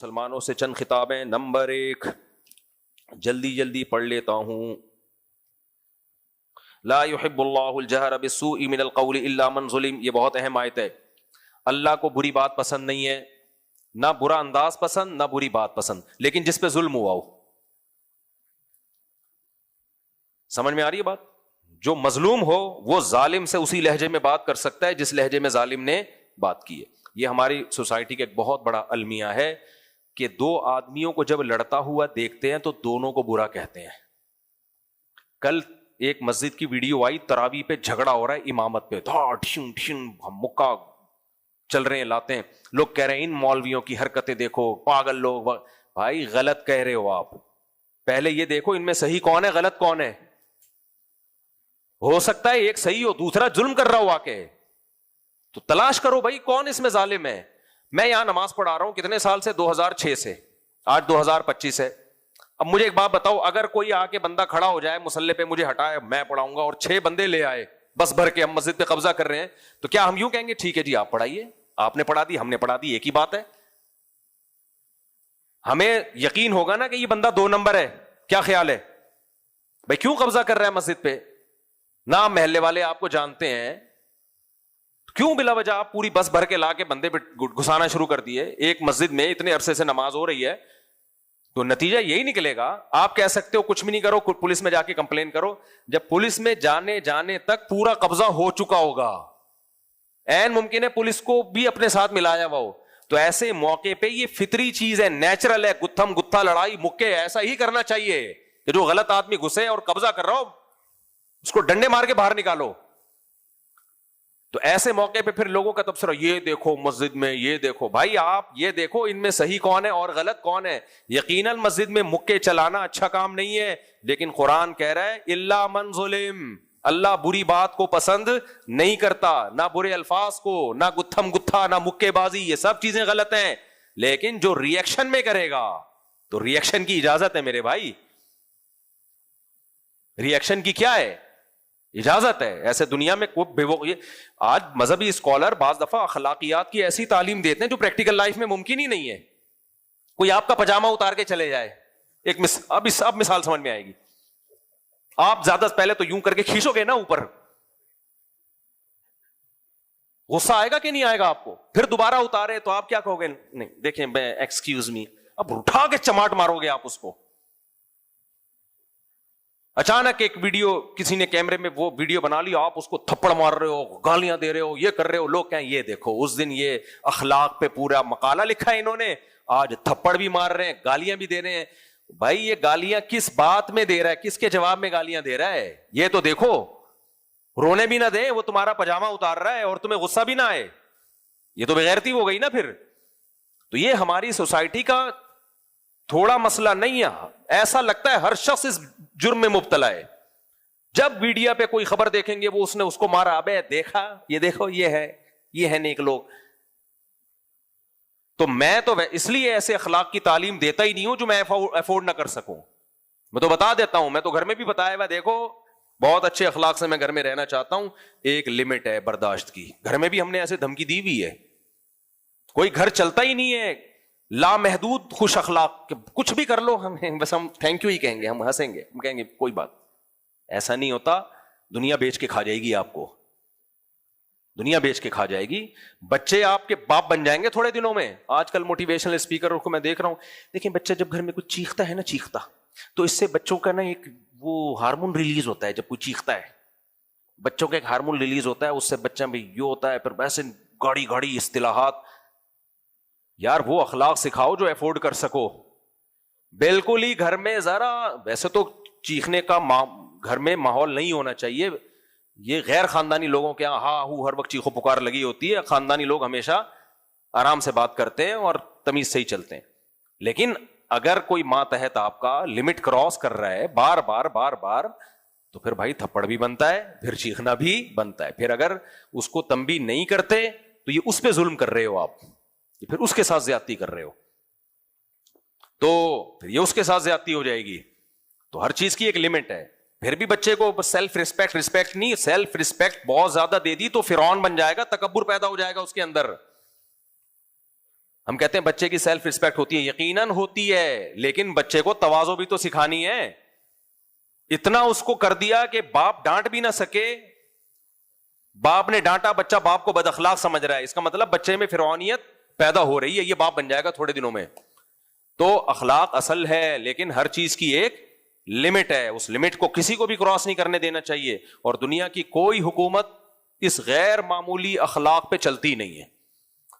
مسلمانوں سے چند خطابیں. نمبر 1 جلدی جلدی پڑھ لیتا ہوں. لا يحب اللہ الجہر بالسوء من القول الا من ظلم. یہ بہت اہم آیت ہے. اللہ کو بری بات پسند نہیں ہے, نہ برا انداز پسند نہ بری بات پسند, لیکن جس پہ ظلم ہوا ہو. سمجھ میں آ رہی ہے بات؟ جو مظلوم ہو وہ ظالم سے اسی لہجے میں بات کر سکتا ہے جس لہجے میں ظالم نے بات کی ہے. یہ ہماری سوسائٹی کا ایک بہت بڑا المیہ ہے کہ دو آدمیوں کو جب لڑتا ہوا دیکھتے ہیں تو دونوں کو برا کہتے ہیں. کل ایک مسجد کی ویڈیو آئی, تراویح پہ جھگڑا ہو رہا ہے امامت پہ, مکہ چل رہے ہیں لاتے ہیں. لوگ کہہ رہے ہیں ان مولویوں کی حرکتیں دیکھو, پاگل لوگ. بھائی غلط کہہ رہے ہو آپ, پہلے یہ دیکھو ان میں صحیح کون ہے غلط کون ہے. ہو سکتا ہے ایک صحیح ہو دوسرا ظلم کر رہا ہو آ کے, تو تلاش کرو بھائی کون اس میں ظالم ہے. میں یہاں نماز پڑھا رہا ہوں کتنے سال سے, 2006 سے, آج 2025 ہے. اب مجھے ایک بات بتاؤ, اگر کوئی آ کے بندہ کھڑا ہو جائے مصلی پہ مجھے ہٹائے میں پڑھاؤں گا, اور 6 بندے لے آئے بس بھر کے, ہم مسجد پہ قبضہ کر رہے ہیں, تو کیا ہم یوں کہیں گے ٹھیک ہے جی آپ پڑھائیے, آپ نے پڑھا دی ہم نے پڑھا دی ایک ہی بات ہے؟ ہمیں یقین ہوگا نا کہ یہ بندہ 2 نمبر ہے. کیا خیال ہے بھائی, کیوں قبضہ کر رہا ہے مسجد پہ؟ نہ محلے والے آپ کو جانتے ہیں, کیوں بلا وجہ آپ پوری بس بھر کے لا کے بندے پہ گھسانا شروع کر دیے؟ ایک مسجد میں اتنے عرصے سے نماز ہو رہی ہے, تو نتیجہ یہی نکلے گا. آپ کہہ سکتے ہو کچھ بھی نہیں کرو, پولیس میں جا کے کمپلین کرو. جب پولیس میں جانے تک پورا قبضہ ہو چکا ہوگا, عین ممکن ہے پولیس کو بھی اپنے ساتھ ملایا ہوا ہو, تو ایسے موقع پہ یہ فطری چیز ہے, نیچرل ہے, گتھم گتھا لڑائی مکے, ایسا ہی کرنا چاہیے کہ جو غلط آدمی گھسے اور قبضہ کر رہا ہو اس کو ڈنڈے مار کے باہر نکالو. تو ایسے موقع پہ پھر لوگوں کا تبصرہ, یہ دیکھو مسجد میں, یہ دیکھو. بھائی آپ یہ دیکھو ان میں صحیح کون ہے اور غلط کون ہے. یقیناً مسجد میں مکے چلانا اچھا کام نہیں ہے, لیکن قرآن کہہ رہا ہے الا من ظلم, اللہ بری بات کو پسند نہیں کرتا, نہ برے الفاظ کو, نہ گتھم گتھا, نہ مکے بازی, یہ سب چیزیں غلط ہیں. لیکن جو ریئیکشن میں کرے گا تو ریئیکشن کی اجازت ہے میرے بھائی, ریئیکشن کی کیا ہے اجازت ہے. ایسے دنیا میں آج مذہبی اسکالر بعض دفعہ اخلاقیات کی ایسی تعلیم دیتے ہیں جو پریکٹیکل لائف میں ممکن ہی نہیں ہے. کوئی آپ کا پاجامہ اتار کے چلے جائے, اب مثال سمجھ میں آئے گی. آپ زیادہ پہلے تو یوں کر کے کھینچو گے نا اوپر, غصہ آئے گا کہ نہیں آئے گا آپ کو؟ پھر دوبارہ اتارے تو آپ کیا کہو گے؟ نہیں دیکھیں ایکسکیوز می, اب اٹھا کے چماٹ مارو گے آپ اس کو. اچانک ایک ویڈیو کسی نے کیمرے میں وہ ویڈیو بنا لی, آپ اس کو تھپڑ مار رہے ہو, گالیاں دے رہے ہو, یہ کر رہے ہو. لوگ کہیں یہ دیکھو اس دن یہ اخلاق پہ پورا مقالہ لکھا ہے انہوں نے, آج تھپڑ بھی مار رہے ہیں گالیاں بھی دے رہے ہیں. بھائی یہ گالیاں کس بات میں دے رہا ہے, کس کے جواب میں گالیاں دے رہا ہے, یہ تو دیکھو. رونے بھی نہ دے, وہ تمہارا پاجامہ اتار رہا ہے اور تمہیں غصہ بھی نہ آئے, یہ تو بغیرتی ہو گئی نا پھر. تو یہ ہماری سوسائٹی کا تھوڑا مسئلہ نہیں ہے. ایسا لگتا ہے ہر شخص اس جرم میں مبتلا ہے. جب میڈیا پہ کوئی خبر دیکھیں گے وہ اس نے اس کو مارا, ابے دیکھا یہ دیکھو یہ ہے نیک لوگ. تو میں تو اس لیے ایسے اخلاق کی تعلیم دیتا ہی نہیں ہوں جو میں افورڈ نہ کر سکوں. میں تو بتا دیتا ہوں, میں تو گھر میں بھی بتایا ہوا, دیکھو بہت اچھے اخلاق سے میں گھر میں رہنا چاہتا ہوں, ایک لمٹ ہے برداشت کی. گھر میں بھی ہم نے ایسے دھمکی دی ہوئی ہے. کوئی گھر چلتا ہی نہیں ہے لامحدود خوش اخلاق, کچھ بھی کر لو بس ہم تھینک یو ہی کہیں گے, ہم ہنسیں گے, ہم کہیں گے کوئی بات. ایسا نہیں ہوتا, دنیا بیچ کے کھا جائے گی آپ کو, دنیا بیچ کے کھا جائے گی. بچے آپ کے باپ بن جائیں گے تھوڑے دنوں میں. آج کل موٹیویشنل اسپیکر کو میں دیکھ رہا ہوں, دیکھیں بچہ جب گھر میں کچھ چیختا ہے نا, چیختا تو اس سے بچوں کا نا ایک وہ ہارمون ریلیز ہوتا ہے. جب کوئی چیختا ہے بچوں کا ایک ہارمون ریلیز ہوتا ہے, اس سے بچہ میں یہ ہوتا ہے. پھر ویسے گاڑی اصطلاحات. یار وہ اخلاق سکھاؤ جو افورڈ کر سکو. بالکل ہی گھر میں ذرا, ویسے تو چیخنے کا گھر میں ماحول نہیں ہونا چاہیے. یہ غیر خاندانی لوگوں کے یہاں ہاں ہو ہر وقت چیخو پکار لگی ہوتی ہے. خاندانی لوگ ہمیشہ آرام سے بات کرتے ہیں اور تمیز سے ہی چلتے ہیں. لیکن اگر کوئی ماتحت آپ کا لمٹ کراس کر رہا ہے بار بار, تو پھر بھائی تھپڑ بھی بنتا ہے, پھر چیخنا بھی بنتا ہے. پھر اگر اس کو تنبیہ نہیں کرتے تو یہ اس پہ ظلم کر رہے ہو آپ, پھر اس کے ساتھ زیادتی کر رہے ہو, تو پھر یہ اس کے ساتھ زیادتی ہو جائے گی. تو ہر چیز کی ایک لمٹ ہے. پھر بھی بچے کو سیلف رسپیکٹ نہیں, سیلف رسپیکٹ بہت زیادہ دے دی تو فرعون بن جائے گا, تکبر پیدا ہو جائے گا اس کے اندر. ہم کہتے ہیں بچے کی سیلف رسپیکٹ ہوتی ہے، یقیناً ہوتی ہے، لیکن بچے کو تواضع بھی تو سکھانی ہے. اتنا اس کو کر دیا کہ باپ ڈانٹ بھی نہ سکے، باپ نے ڈانٹا، بچہ باپ کو بد اخلاق سمجھ رہا ہے، اس کا مطلب بچے میں فرعونیت پیدا ہو رہی ہے، یہ باپ بن جائے گا تھوڑے دنوں میں. تو اخلاق اصل ہے، لیکن ہر چیز کی ایک لمٹ ہے، اس لمٹ کو کسی کو بھی کراس نہیں کرنے دینا چاہیے. اور دنیا کی کوئی حکومت اس غیر معمولی اخلاق پہ چلتی نہیں ہے.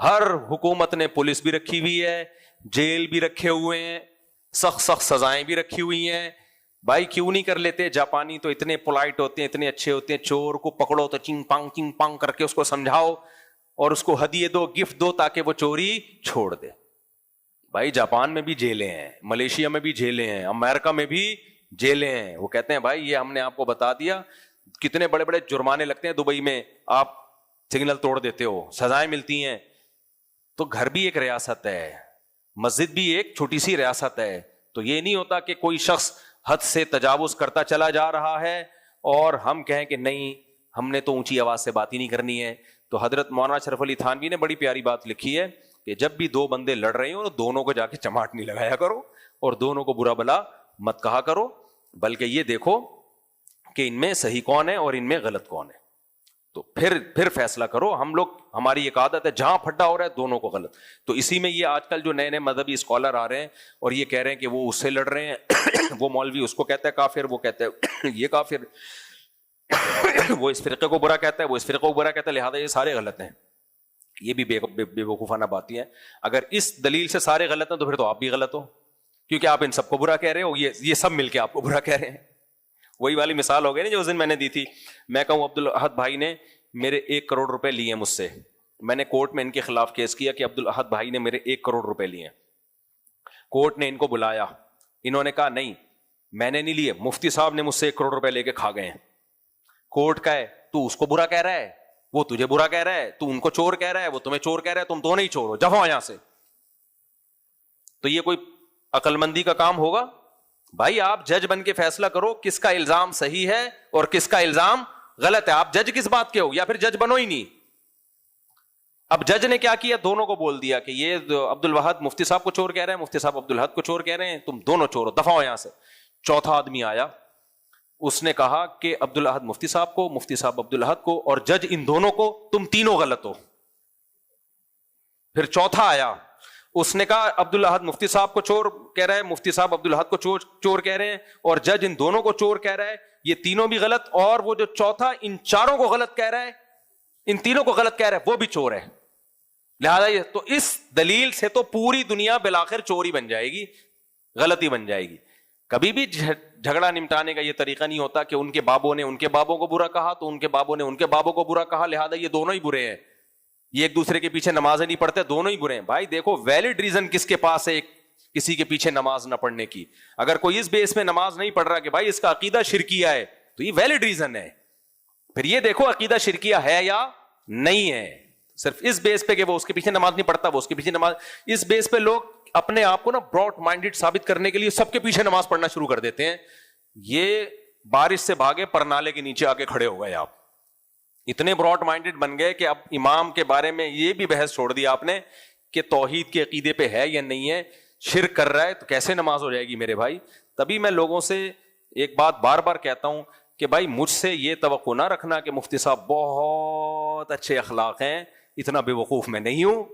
ہر حکومت نے پولیس بھی رکھی ہوئی ہے، جیل بھی رکھے ہوئے ہیں، سخت سخت سزائیں بھی رکھی ہوئی ہیں. بھائی کیوں نہیں کر لیتے؟ جاپانی تو اتنے پولائٹ ہوتے ہیں، اتنے اچھے ہوتے ہیں، چور کو پکڑو تو چنگ پانگ کر کے اس کو سمجھاؤ اور اس کو ہدیے دو، گفٹ دو تاکہ وہ چوری چھوڑ دے. بھائی جاپان میں بھی جیلیں ہیں، ملیشیا میں بھی جیلیں ہیں، امریکہ میں بھی جیلیں ہیں. وہ کہتے ہیں بھائی یہ ہم نے آپ کو بتا دیا، کتنے بڑے بڑے جرمانے لگتے ہیں دبئی میں، آپ سگنل توڑ دیتے ہو، سزائیں ملتی ہیں. تو گھر بھی ایک ریاست ہے، مسجد بھی ایک چھوٹی سی ریاست ہے. تو یہ نہیں ہوتا کہ کوئی شخص حد سے تجاوز کرتا چلا جا رہا ہے اور ہم کہیں کہ نہیں ہم نے تو اونچی آواز سے بات ہی نہیں کرنی ہے. تو حضرت مولانا اشرف علی تھانوی نے بڑی پیاری بات لکھی ہے کہ جب بھی دو بندے لڑ رہے ہوں تو دونوں کو جا کے چماٹ نہیں لگایا کرو اور دونوں کو برا بلا مت کہا کرو، بلکہ یہ دیکھو کہ ان میں صحیح کون ہے اور ان میں غلط کون ہے، تو پھر فیصلہ کرو. ہم لوگ، ہماری ایک عادت ہے جہاں پھڈا ہو رہا ہے دونوں کو غلط. تو اسی میں یہ آج کل جو نئے نئے مذہبی اسکالر آ رہے ہیں اور یہ کہہ رہے ہیں کہ وہ اس سے لڑ رہے ہیں، وہ مولوی اس کو کہتا ہے کافر، وہ کہتا ہے یہ کافر، وہ اس فرقے کو برا کہتا ہے، وہ اس فرقے کو برا کہتا ہے، لہٰذا یہ سارے غلط ہیں. یہ بھی بے وقوفانہ باتیں ہیں. اگر اس دلیل سے سارے غلط ہیں تو پھر تو آپ بھی غلط ہو، کیونکہ آپ ان سب کو برا کہہ رہے ہو، یہ سب مل کے آپ کو برا کہہ رہے ہیں. وہی والی مثال ہو گئی نا جو اس دن میں نے دی تھی. میں کہوں عبدالاحد بھائی نے میرے 1 کروڑ روپے لیے مجھ سے، میں نے کورٹ میں ان کے خلاف کیس کیا کہ عبدالاحد بھائی نے میرے 1 کروڑ روپے لیے. کورٹ نے ان کو بلایا، انہوں نے کہا نہیں میں نے نہیں لیے، مفتی صاحب نے مجھ سے 1 کروڑ روپے لے کے کھا گئے ہیں. کورٹ کا ہے تو اس کو برا کہہ رہا ہے، وہ تجھے برا کہہ رہا ہے، تو ان کو چور کہہ رہا ہے، وہ تمہیں چور کہہ رہا ہے، تم دونوں ہی چور ہو، جاؤ یہاں سے. تو یہ کوئی عقل مندی کا کام ہوگا؟ بھائی آپ جج بن کے فیصلہ کرو کس کا الزام صحیح ہے اور کس کا الزام غلط ہے. آپ جج کس بات کے ہو؟ یا پھر جج بنو ہی نہیں. اب جج نے کیا کیا؟ دونوں کو بول دیا کہ یہ عبدالوہد مفتی صاحب کو چور کہہ رہے ہیں، مفتی صاحب عبدالاحد کو چور کہہ رہے ہیں، تم دونوں چور ہو، دفع ہو یہاں سے. چوتھا آدمی آیا، اس نے کہا کہ عبدالاحد مفتی صاحب کو، مفتی صاحب عبدالاحد کو، اور جج ان دونوں کو، تم تینوں غلط ہو. پھر چوتھا آیا، اس نے کہا عبدالاحد مفتی صاحب کو چور کہہ رہا ہے، مفتی صاحب عبدالاحد کو چور کہہ رہے ہیں، اور جج ان دونوں کو چور کہہ رہا ہے، یہ تینوں بھی غلط. اور وہ جو چوتھا ان چاروں کو غلط کہہ رہا ہے، ان تینوں کو غلط کہہ رہا ہے، وہ بھی چور ہے. لہٰذا یہ تو اس دلیل سے تو پوری دنیا بالآخر چوری بن جائے گی، غلطی بن جائے گی. کبھی بھی جھگڑا نمٹانے کا یہ طریقہ نہیں ہوتا کہ ان کے بابوں نے ان کے بابوں کو برا کہا تو ان کے بابوں نے ان کے بابوں کو برا کہا، لہٰذا یہ دونوں ہی برے ہیں، یہ ایک دوسرے کے پیچھے نمازیں نہیں پڑھتے، دونوں ہی برے ہیں. بھائی دیکھو ویلڈ ریزن کس کے پاس ہے کسی کے پیچھے نماز نہ پڑھنے کی. اگر کوئی اس بیس میں نماز نہیں پڑھ رہا کہ بھائی اس کا عقیدہ شرکیہ ہے تو یہ ویلڈ ریزن ہے. پھر یہ دیکھو عقیدہ شرکیہ ہے یا نہیں ہے. صرف اس بیس پہ کہ وہ اس کے پیچھے نماز نہیں پڑھتا، وہ اس کے پیچھے نماز، اس بیس پہ لوگ اپنے آپ کو نا براڈ مائنڈڈ ثابت کرنے کے لیے سب کے پیچھے نماز پڑھنا شروع کر دیتے ہیں. یہ بارش سے بھاگے پرنالے کے نیچے آ کے کھڑے ہو گئے. آپ اتنے براڈ مائنڈڈ بن گئے کہ اب امام کے بارے میں یہ بھی بحث چھوڑ دیا آپ نے کہ توحید کے عقیدے پہ ہے یا نہیں ہے، شرک کر رہا ہے تو کیسے نماز ہو جائے گی میرے بھائی. تبھی میں لوگوں سے ایک بات بار بار کہتا ہوں کہ بھائی مجھ سے یہ توقع نہ رکھنا کہ مفتی صاحب بہت اچھے اخلاق ہیں، اتنا بے وقوف میں نہیں ہوں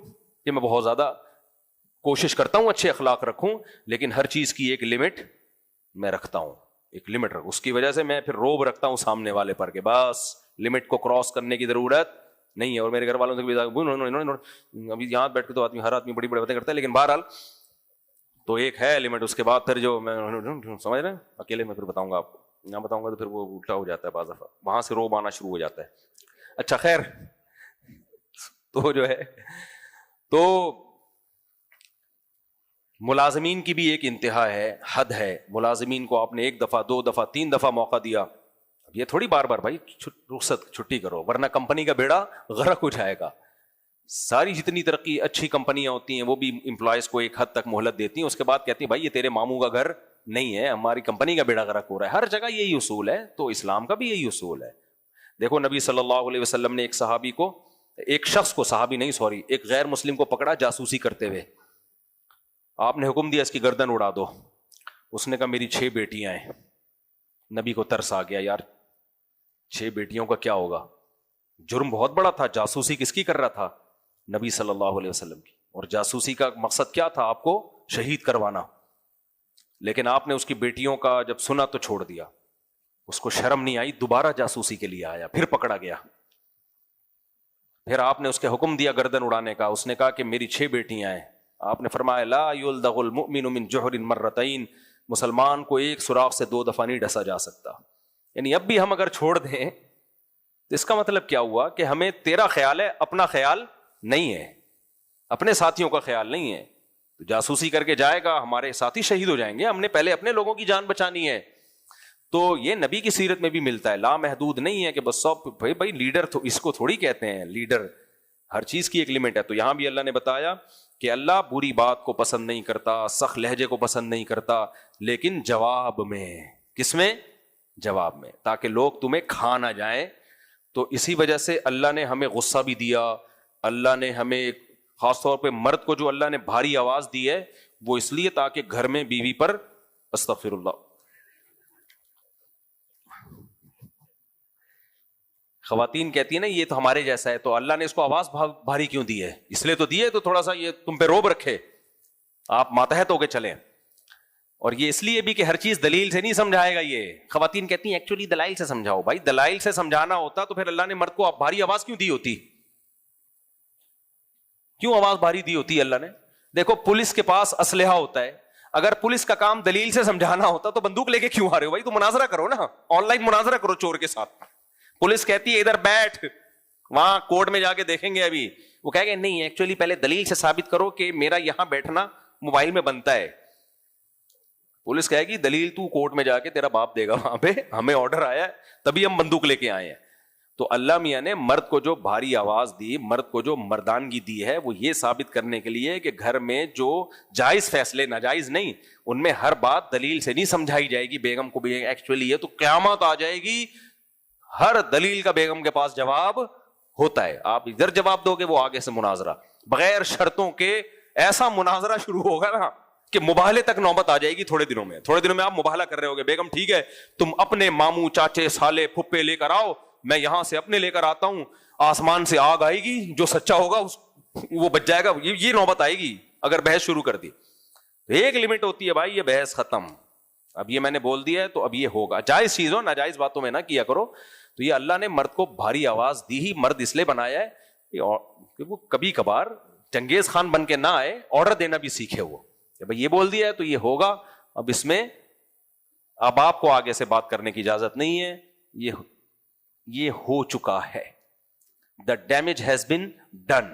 کہ میں بہت زیادہ کوشش کرتا ہوں اچھے اخلاق رکھوں، لیکن ہر چیز کی ایک لمٹ میں رکھتا ہوں، ایک لمٹ رکھ. اس کی وجہ سے میں پھر روب رکھتا ہوں سامنے والے پر کہ بس لمٹ کو کراس کرنے کی ضرورت نہیں ہے. اور میرے گھر والوں سے بھی ابھی یہاں بیٹھ کے تو ہر آدمی بڑی بڑی باتیں کرتا ہے، لیکن بہرحال تو ایک ہے لمٹ. اس کے بعد پھر جو میں سمجھ رہے ہیں اکیلے میں پھر بتاؤں گا آپ کو، یہاں بتاؤں گا تو پھر وہ الٹا ہو جاتا ہے، بعض دفعہ وہاں سے روب آنا شروع ہو جاتا ہے. اچھا خیر، تو جو ہے تو ملازمین کی بھی ایک انتہا ہے، حد ہے. ملازمین کو آپ نے 1 دفعہ 2 دفعہ 3 دفعہ موقع دیا، اب یہ تھوڑی بار بار بھائی رخصت چھٹی کرو ورنہ کمپنی کا بیڑا غرق ہو جائے گا. ساری جتنی ترقی اچھی کمپنیاں ہوتی ہیں وہ بھی امپلائز کو ایک حد تک مہلت دیتی ہیں، اس کے بعد کہتی ہیں بھائی یہ تیرے ماموں کا گھر نہیں ہے، ہماری کمپنی کا بیڑا غرق ہو رہا ہے. ہر جگہ یہی اصول ہے، تو اسلام کا بھی یہی اصول ہے. دیکھو نبی صلی اللہ علیہ وسلم نے ایک صحابی کو ایک شخص کو, صحابی نہیں سوری, ایک غیر مسلم کو پکڑا جاسوسی کرتے ہوئے. آپ نے حکم دیا اس کی گردن اڑا دو. اس نے کہا میری 6 بیٹیاں ہیں. نبی کو ترس آ گیا, یار 6 بیٹیوں کا کیا ہوگا, جرم بہت بڑا تھا. جاسوسی کس کی کر رہا تھا؟ نبی صلی اللہ علیہ وسلم کی. اور جاسوسی کا مقصد کیا تھا؟ آپ کو شہید کروانا. لیکن آپ نے اس کی بیٹیوں کا جب سنا تو چھوڑ دیا. اس کو شرم نہیں آئی, دوبارہ جاسوسی کے لیے آیا, پھر پکڑا گیا. پھر آپ نے اس کے حکم دیا گردن اڑانے کا. اس نے کہا کہ میری 6 بیٹیاں ہیں. آپ نے فرمایا لا یلدغ المؤمن من جحر مرتين, مسلمان کو ایک سوراخ سے 2 دفعہ نہیں ڈسا جا سکتا. یعنی اب بھی ہم اگر چھوڑ دیں تو اس کا مطلب کیا ہوا کہ ہمیں تیرا خیال ہے, اپنا خیال نہیں ہے, اپنے ساتھیوں کا خیال نہیں ہے. تو جاسوسی کر کے جائے گا, ہمارے ساتھی شہید ہو جائیں گے. ہم نے پہلے اپنے لوگوں کی جان بچانی ہے. تو یہ نبی کی سیرت میں بھی ملتا ہے. لامحدود نہیں ہے کہ بس سب بھائی لیڈر تو اس کو تھوڑی کہتے ہیں لیڈر, ہر چیز کی ایک لمٹ ہے. تو یہاں بھی اللہ نے بتایا کہ اللہ بری بات کو پسند نہیں کرتا, سخت لہجے کو پسند نہیں کرتا, لیکن جواب میں, کس میں؟ جواب میں, تاکہ لوگ تمہیں کھا نہ جائیں. تو اسی وجہ سے اللہ نے ہمیں غصہ بھی دیا. اللہ نے ہمیں خاص طور پہ مرد کو جو اللہ نے بھاری آواز دی ہے وہ اس لیے تاکہ گھر میں بیوی پر, استغفر اللہ, خواتین کہتی ہیں نا یہ تو ہمارے جیسا ہے, تو اللہ نے اس کو آواز بھاری کیوں دی ہے؟ اس لیے تو دی ہے تو تھوڑا سا یہ تم پہ روب رکھے, آپ ماتحت ہو کے چلیں. اور یہ اس لیے بھی کہ ہر چیز دلیل سے نہیں سمجھائے گا. یہ خواتین کہتی ہیں ایکچولی دلائل سے سمجھاؤ. بھائی دلائل سے سمجھانا ہوتا تو پھر اللہ نے مرد کو بھاری آواز کیوں دی ہوتی؟ کیوں آواز بھاری دی ہوتی اللہ نے؟ دیکھو پولیس کے پاس اسلحہ ہوتا ہے, اگر پولیس کا کام دلیل سے سمجھانا ہوتا تو بندوق لے کے کیوں آ رہے ہو بھائی؟ تو مناظرہ کرو نا, آن لائن مناظرہ کرو چور کے ساتھ. پولیس کہتی ہے ادھر بیٹھ, وہاں کورٹ میں جا کے دیکھیں گے ابھی, وہ کہے گا نہیں ایکچولی پہلے دلیل سے ثابت کرو کہ میرا یہاں بیٹھنا موبائل میں بنتا ہے. پولیس کہے گی دلیل تو کورٹ میں جا کے تیرا باپ دے گا, وہاں پہ ہمیں آرڈر آیا ہے تبھی ہم بندوق لے کے آئے ہیں. تو اللہ میاں نے مرد کو جو بھاری آواز دی, مرد کو جو مردانگی دی ہے, وہ یہ ثابت کرنے کے لیے کہ گھر میں جو جائز فیصلے, ناجائز نہیں, ان میں ہر بات دلیل سے نہیں سمجھائی جائے گی. بیگم کو بھی ایکچولی یہ تو قیامت آ جائے گی, ہر دلیل کا بیگم کے پاس جواب ہوتا ہے. آپ ادھر جواب دو گے, وہ آگے سے مناظرہ بغیر شرطوں کے, ایسا مناظرہ شروع ہوگا نا کہ مباہلے تک نوبت آ جائے گی. تھوڑے دنوں میں آپ مباہلہ کر رہے ہوگے, بیگم ٹھیک ہے تم اپنے ماموں چاچے سالے پھپھے لے کر آؤ, میں یہاں سے اپنے لے کر آتا ہوں, آسمان سے آگ آئے گی, جو سچا ہوگا وہ بچ جائے گا. یہ نوبت آئے گی اگر بحث شروع کر دی. ایک لمٹ ہوتی ہے بھائی, یہ بحث ختم, اب یہ میں نے بول دیا ہے تو اب یہ ہوگا. جائز چیز ہو, ناجائز باتوں میں نہ کیا کرو. تو یہ اللہ نے مرد کو بھاری آواز دی ہی, مرد اس لیے بنایا ہے کہ وہ کبھی کبھار چنگیز خان بن کے نہ آئے, آرڈر دینا بھی سیکھے. وہ بھائی یہ بول دیا ہے تو یہ ہوگا, اب اس میں اب آپ کو آگے سے بات کرنے کی اجازت نہیں ہے. یہ ہو چکا ہے, the damage has been done.